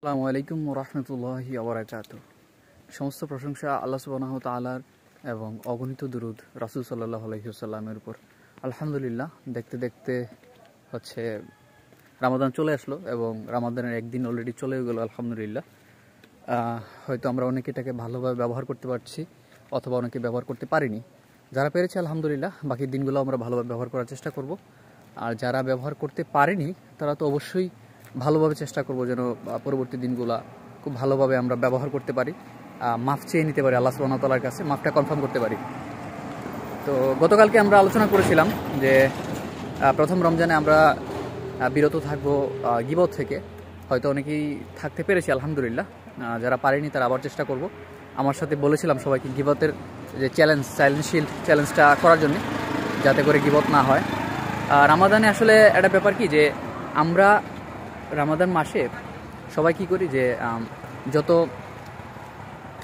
আসসালামু আলাইকুম ওরহমতুল্লাহি ওয়াবারাকাতুহু। সমস্ত প্রশংসা আল্লাহ সুবহানাহু ওয়া তাআলার এবং অগণিত দুরূদ রাসূল সাল্লাল্লাহু আলাইহি ওয়াসাল্লামের উপর। আলহামদুলিল্লাহ, দেখতে দেখতে হচ্ছে রমাদান চলে আসলো এবং রমাদানের একদিন অলরেডি চলেও গেল। আলহামদুলিল্লাহ, হয়তো আমরা অনেকে এটাকে ভালোভাবে ব্যবহার করতে পারছি অথবা অনেকে ব্যবহার করতে পারিনি। যারা পেরেছে আলহামদুলিল্লাহ, বাকি দিনগুলো আমরা ভালোভাবে ব্যবহার করার চেষ্টা করব। আর যারা ব্যবহার করতে পারেনি তারা তো অবশ্যই ভালোভাবে চেষ্টা করব যেন পরবর্তী দিনগুলা খুব ভালোভাবে আমরা ব্যবহার করতে পারি, মাফ চেয়ে নিতে পারি আল্লাহ সুবহানাহু ওয়া তাআলার কাছে, মাফটা কনফার্ম করতে পারি। তো গতকালকে আমরা আলোচনা করেছিলাম যে প্রথম রমজানে আমরা বিরত থাকবো গীবত থেকে। হয়তো অনেকেই থাকতে পেরেছি আলহামদুলিল্লাহ, যারা পারেনি তারা আবার চেষ্টা করব। আমার সাথে বলেছিলাম সবাইকে গীবতের যে চ্যালেঞ্জশীল চ্যালেঞ্জটা করার জন্য, যাতে করে গীবত না হয়। রামাদানে আসলে একটা ব্যাপার কি, যে আমরা রামাদান মাসে সবাই কি করি, যে যত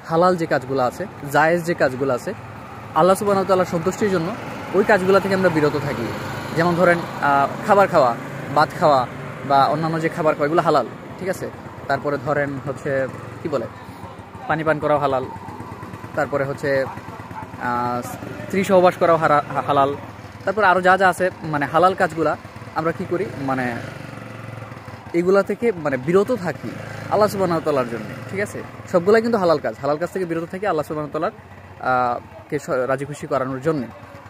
হালাল যে কাজগুলো আছে, জায়েজ যে কাজগুলো আছে, আল্লাহ সুবহানাহু ওয়া তাআলার সন্তুষ্টির জন্য ওই কাজগুলো থেকে আমরা বিরত থাকি। যেমন ধরেন খাবার খাওয়া, ভাত খাওয়া বা অন্যান্য যে খাবার খাওয়া, এগুলো হালাল, ঠিক আছে। তারপরে ধরেন হচ্ছে কি বলে, পানি পান করাও হালাল। তারপরে হচ্ছে স্ত্রী সহবাস করাও হালাল। তারপরে আরও যা যা আছে মানে হালাল কাজগুলা আমরা কি করি, মানে এগুলা থেকে মানে বিরত থাকি আল্লাহ সুবহানাহু ওয়া তাআলার জন্য, ঠিক আছে। সবগুলাই কিন্তু হালাল কাজ, হালাল কাজ থেকে বিরত থাকি আল্লাহ সুবহানাহু ওয়া তাআলার কে রাজি খুশি করানোর জন্য,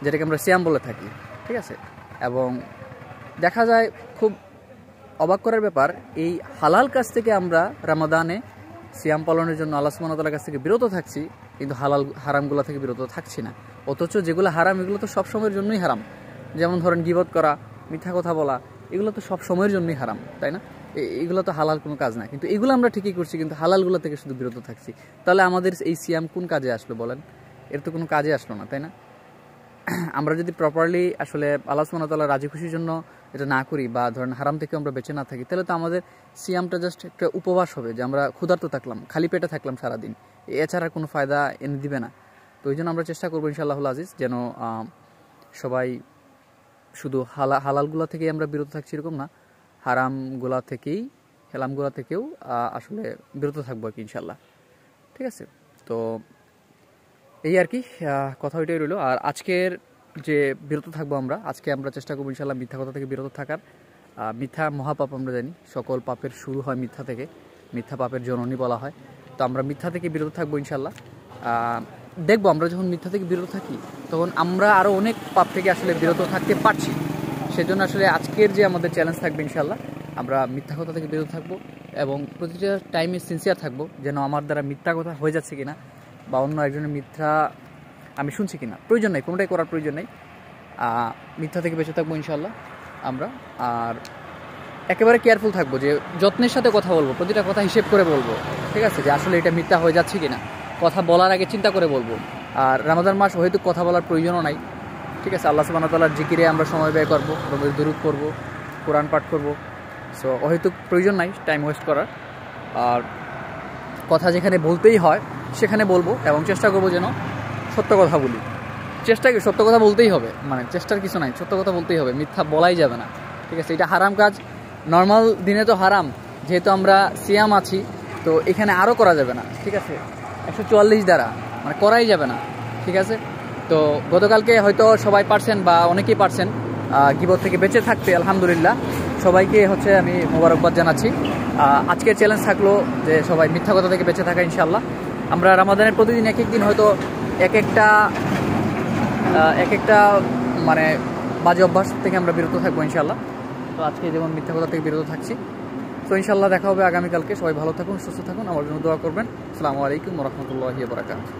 যেটাকে আমরা সিয়াম বলে থাকি, ঠিক আছে। এবং দেখা যায় খুব অবাক করার ব্যাপার, এই হালাল কাজ থেকে আমরা রমাদানে সিয়াম পালনের জন্য আল্লাহ সুবহানাহু ওয়া তাআলার কাছ থেকে বিরত থাকছি, কিন্তু হারামগুলো থেকে বিরত থাকছি না। অথচ যেগুলো হারাম এগুলো তো সব সময়ের জন্যই হারাম। যেমন ধরেন গীবত করা, মিথ্যা কথা বলা, এগুলো তো সব সময়ের জন্যই হারাম, তাই না? এগুলো তো হালাল কোনো কাজ না, কিন্তু এগুলো আমরা ঠিকই করছি, কিন্তু হালালগুলো থেকে শুধু বিরত থাকছি। তাহলে আমাদের এই সিয়াম কোন কাজে আসলো বলেন? এর তো কোনো কাজে আসলো না, তাই না? আমরা যদি প্রপারলি আসলে আল্লাহ সুবহানাহু ওয়া তাআলার রাজি খুশির জন্য এটা না করি, বা ধরেন হারাম থেকে আমরা বেঁচে না থাকি, তাহলে তো আমাদের সিয়ামটা জাস্ট একটা উপবাস হবে, যে আমরা ক্ষুধার্ত থাকলাম, খালি পেটে থাকলাম সারাদিন, এছাড়া কোনো ফায়দা এনে দিবে না। তো ওই জন্য আমরা চেষ্টা করবো ইনশাআল্লাহুল আজিজ, যেন সবাই শুধু হালালগুলা থেকেই আমরা বিরত থাকছি এরকম না, হারামগুলা থেকেও আসলে বিরত থাকবো আর কি ইনশাল্লাহ, ঠিক আছে। তো এই আর কি, কথা ওইটাই রইলো। আর আজকের যে বিরত থাকবো আজকে আমরা চেষ্টা করবো ইনশাল্লাহ মিথ্যা কথা থেকে বিরত থাকার। মিথ্যা মহাপাপ, আমরা জানি সকল পাপের শুরু হয় মিথ্যা থেকে, মিথ্যা পাপের জননী বলা হয়। তো আমরা মিথ্যা থেকে বিরত থাকবো ইনশাল্লাহ। দেখবো আমরা যখন মিথ্যা থেকে বিরত থাকি, তখন আমরা আরও অনেক পাপ থেকে আসলে বিরত থাকতে পারছি। সেজন্য আসলে আজকের যে আমাদের চ্যালেঞ্জ থাকবে ইনশাল্লাহ, আমরা মিথ্যা কথা থেকে বিরত থাকবো এবং প্রতিটা টাইমে সিনসিয়ার থাকবো, যেন আমার দ্বারা মিথ্যা কথা হয়ে যাচ্ছে কিনা, বা অন্য একজনের মিথ্যা আমি শুনছি কিনা। প্রয়োজন নেই, কোনোটাই করার প্রয়োজন নেই। মিথ্যা থেকে বেঁচে থাকবো ইনশাল্লাহ আমরা। আর একেবারে কেয়ারফুল থাকবো, যে যত্নের সাথে কথা বলবো, প্রতিটা কথা হিসেব করে বলবো, ঠিক আছে, যে আসলে এটা মিথ্যা হয়ে যাচ্ছে কিনা। কথা বলার আগে চিন্তা করে বলবো। আর রমাদান মাস হয়তো কথা বলার প্রয়োজনও নাই, ঠিক আছে। আল্লাহ সুবহানাহু ওয়া তাআলার জিকিরে আমরা সময় ব্যয় করবো, দুরূদ পড়বো, কোরআন পাঠ করবো। সো হয়তো প্রয়োজন নাই টাইম ওয়েস্ট করার। আর কথা যেখানে বলতেই হয় সেখানে বলবো, এবং চেষ্টা করবো যেন সত্য কথা বলি। সত্য কথা বলতেই হবে, মানে চেষ্টার কিছু নাই, সত্য কথা বলতেই হবে, মিথ্যা বলাই যাবে না, ঠিক আছে। এটা হারাম কাজ, নর্মাল দিনে তো হারাম, যেহেতু আমরা সিয়াম আছি তো এখানে আরও করা যাবে না, ঠিক আছে। 144 দ্বারা মানে করাই যাবে না, ঠিক আছে। তো গতকালকে হয়তো সবাই পারছেন বা অনেকেই পারছেন গীবত থেকে বেঁচে থাকতে, আলহামদুলিল্লাহ। সবাইকে হচ্ছে আমি মোবারকবাদ জানাচ্ছি। আজকের চ্যালেঞ্জ থাকলো যে সবাই মিথ্যা কথা থেকে বেঁচে থাকা ইনশাআল্লাহ। আমরা রমাদানের প্রতিদিন এক একদিন হয়তো এক একটা মানে বাজে অভ্যাস থেকে আমরা বিরত থাকবো ইনশাআল্লাহ। তো আজকে যেমন মিথ্যা কথা থেকে বিরত থাকছি, তো ইনশাআল্লাহ দেখা হবে আগামীকালকে। সবাই ভালো থাকুন, সুস্থ থাকুন, আমার জন্য দোয়া করবেন। আসসালামু আলাইকুম ওয়া রাহমাতুল্লাহি ওয়া বারাকাতুহু।